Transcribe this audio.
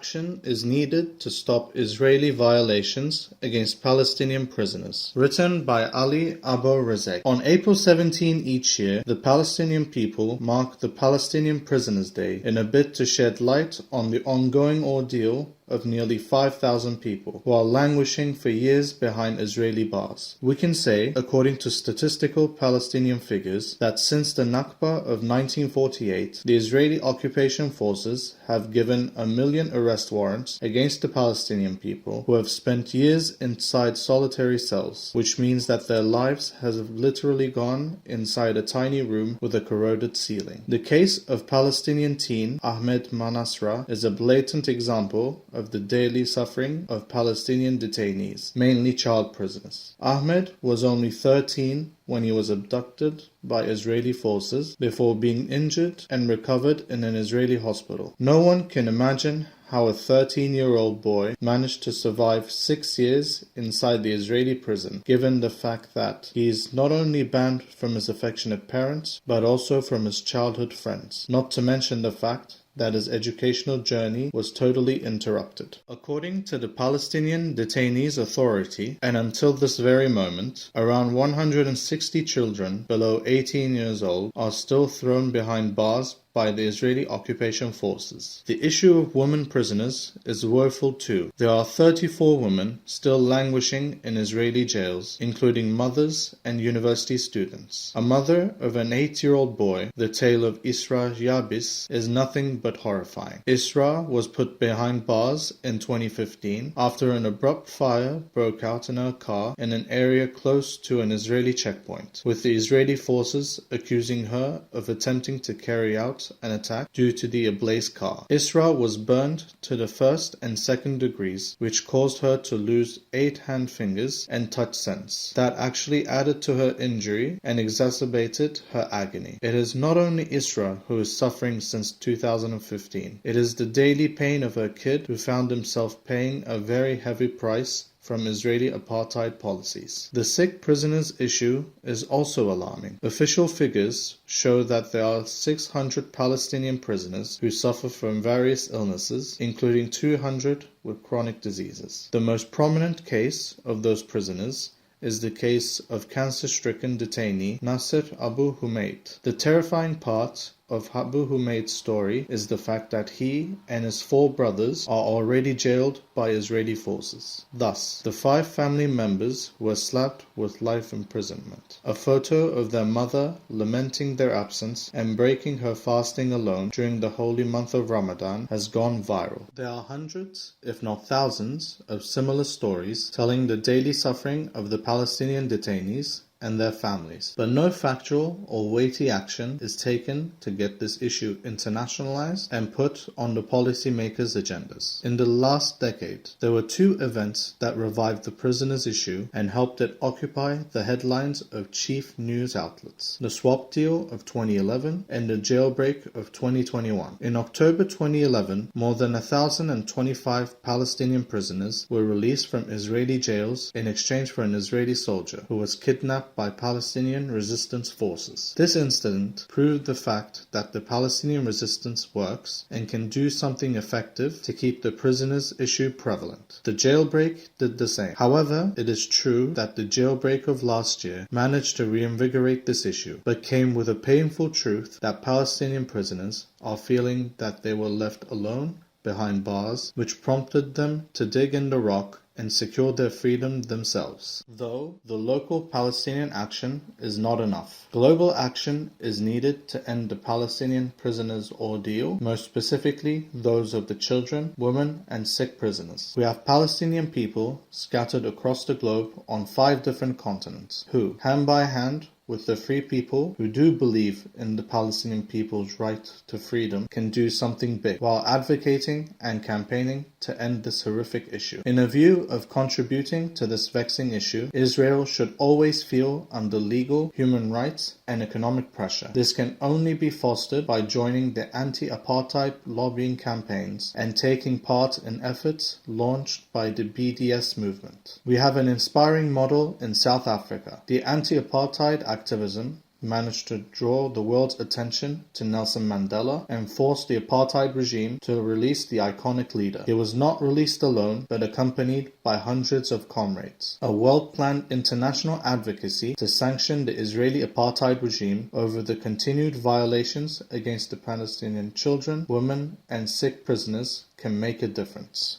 action is needed to stop Israeli violations against Palestinian prisoners. Written by Ali Abo Rezeg. On April 17 each year, the Palestinian people mark the Palestinian Prisoners' Day in a bid to shed light on the ongoing ordeal of nearly 5,000 people who are languishing for years behind Israeli bars. We can say, according to statistical Palestinian figures, that since the Nakba of 1948, the Israeli occupation forces have given 1 million arrest warrants against the Palestinian people who have spent years inside solitary cells, which means that their lives have literally gone inside a tiny room with a corroded ceiling. The case of Palestinian teen Ahmed Manasra is a blatant example of the daily suffering of Palestinian detainees, mainly child prisoners. Ahmed was only 13 when he was abducted by Israeli forces before being injured and recovered in an Israeli hospital. No one can imagine how a 13-year-old boy managed to survive 6 years inside the Israeli prison, given the fact that he is not only banned from his affectionate parents, but also from his childhood friends, not to mention the fact that his educational journey was totally interrupted. According to the Palestinian Detainees Authority, and until this very moment, around 160 children below 18 years old are still thrown behind bars by the Israeli occupation forces. The issue of women prisoners is woeful too. There are 34 women still languishing in Israeli jails, including mothers and university students. A mother of an 8-year-old boy, the tale of Isra Yabis, is nothing but horrifying. Isra was put behind bars in 2015 after an abrupt fire broke out in her car in an area close to an Israeli checkpoint, with the Israeli forces accusing her of attempting to carry out an attack due to the ablaze car. Isra was burned to the first and second degrees, which caused her to lose 8 hand fingers and touch sense. That actually added to her injury and exacerbated her agony. It is not only Isra who is suffering since 2015. It is the daily pain of her kid who found himself paying a very heavy price from Israeli apartheid policies. The sick prisoners issue is also alarming. Official figures show that there are 600 Palestinian prisoners who suffer from various illnesses, including 200 with chronic diseases. The most prominent case of those prisoners is the case of cancer-stricken detainee Nasser Abu Humaid. The terrifying part of Abu Humaid's story is the fact that he and his 4 brothers are already jailed by Israeli forces. Thus, the 5 family members were slapped with life imprisonment. A photo of their mother lamenting their absence and breaking her fasting alone during the holy month of Ramadan has gone viral. There are hundreds, if not thousands, of similar stories telling the daily suffering of the Palestinian detainees and their families. But no factual or weighty action is taken to get this issue internationalized and put on the policymakers' agendas. In the last decade, there were 2 events that revived the prisoners' issue and helped it occupy the headlines of chief news outlets: the swap deal of 2011 and the jailbreak of 2021. In October 2011, more than 1,025 Palestinian prisoners were released from Israeli jails in exchange for an Israeli soldier who was kidnapped by Palestinian resistance forces. This incident proved the fact that the Palestinian resistance works and can do something effective to keep the prisoners' issue prevalent. The jailbreak did the same. However, it is true that the jailbreak of last year managed to reinvigorate this issue, but came with a painful truth that Palestinian prisoners are feeling that they were left alone behind bars, which prompted them to dig in the rock and secure their freedom themselves. Though the local Palestinian action is not enough, global action is needed to end the Palestinian prisoners' ordeal, most specifically those of the children, women, and sick prisoners. We have Palestinian people scattered across the globe on 5 different continents who, hand by hand, with the free people who do believe in the Palestinian people's right to freedom, can do something big while advocating and campaigning to end this horrific issue. In a view of contributing to this vexing issue, Israel should always feel under legal, human rights, and economic pressure. This can only be fostered by joining the anti-apartheid lobbying campaigns and taking part in efforts launched by the BDS movement. We have an inspiring model in South Africa. The anti-apartheid activism managed to draw the world's attention to Nelson Mandela and forced the apartheid regime to release the iconic leader. He was not released alone, but accompanied by hundreds of comrades. A well-planned international advocacy to sanction the Israeli apartheid regime over the continued violations against the Palestinian children, women, and sick prisoners can make a difference.